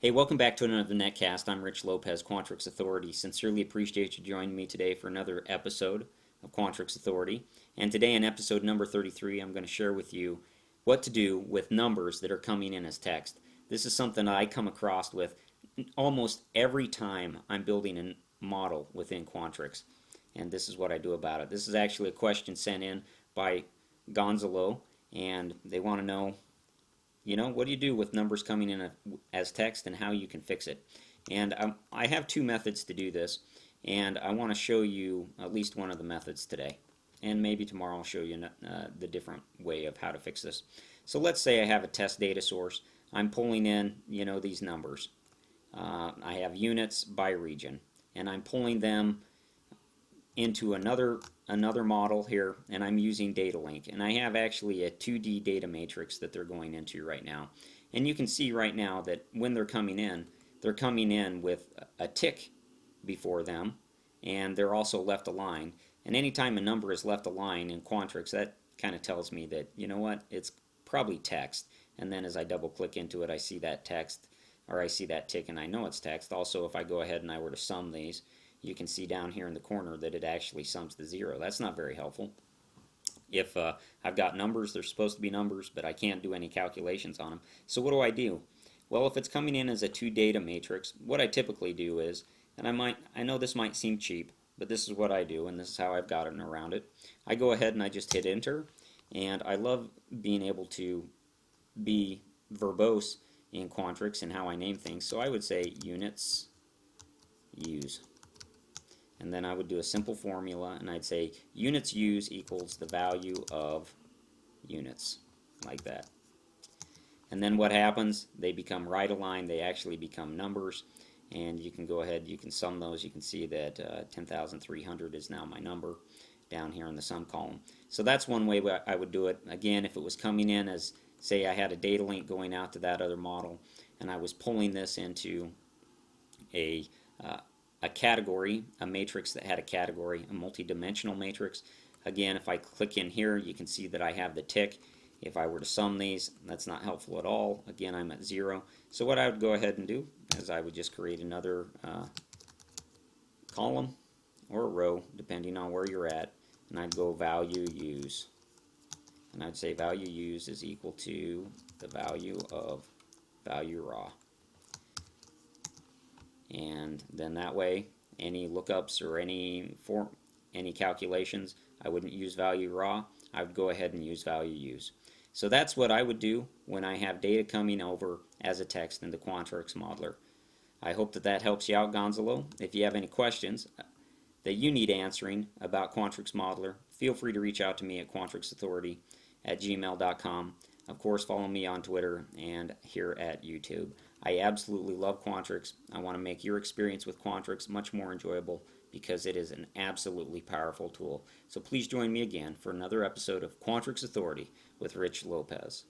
Hey, welcome back to another Netcast. I'm Rich Lopez, Quantrix Authority. Sincerely appreciate you joining me today for another episode of Quantrix Authority. And today, in episode number 33, I'm going to share with you what to do with numbers that are coming in as text. This is something I come across with almost every time I'm building a model within Quantrix. And this is what I do about it. This is actually a question sent in by Gonzalo, and they want to know, what do you do with numbers coming in as text and how you can fix it? And I have two methods to do this, and I want to show you at least one of the methods today. And maybe tomorrow I'll show you the different way of how to fix this. So let's say I have a test data source. I'm pulling in, these numbers. I have units by region, and I'm pulling them into another model here, and I'm using data link, and I have actually a 2D data matrix that they're going into right now. And you can see right now that when they're coming in with a tick before them, and they're also left aligned. And anytime a number is left aligned in Quantrix, that kind of tells me that, it's probably text. And then as I double click into it, I see that text, or I see that tick, and I know it's text. Also, if I go ahead and I were to sum these, you can see down here in the corner that it actually sums to 0. That's not very helpful. If I've got numbers, they're supposed to be numbers, but I can't do any calculations on them. So what do I do? Well, if it's coming in as a 2 data matrix, what I typically do is, and I know this might seem cheap, but this is what I do, and this is how I've gotten around it. I go ahead and I just hit enter, and I love being able to be verbose in Quantrix and how I name things. So I would say units use. And then I would do a simple formula, and I'd say units use equals the value of units, like that. And then what happens? They become right aligned. They actually become numbers, and you can go ahead, you can sum those. You can see that 10,300 is now my number down here in the sum column. So that's one way I would do it. Again, if it was coming in as, say I had a data link going out to that other model, and I was pulling this into a category, a matrix that had a category, a multi-dimensional matrix. Again, if I click in here, you can see that I have the tick. If I were to sum these, that's not helpful at all. Again, I'm at 0. So what I would go ahead and do is I would just create another column or a row, depending on where you're at, and I'd go value use. And I'd say value use is equal to the value of value raw. And then that way, any lookups or any calculations, I wouldn't use value raw. I would go ahead and use value use. So that's what I would do when I have data coming over as a text in the Quantrix Modeler. I hope that helps you out, Gonzalo. If you have any questions that you need answering about Quantrix Modeler, feel free to reach out to me at quantrixauthority@gmail.com. Of course, follow me on Twitter and here at YouTube. I absolutely love Quantrix. I want to make your experience with Quantrix much more enjoyable because it is an absolutely powerful tool. So please join me again for another episode of Quantrix Authority with Rich Lopez.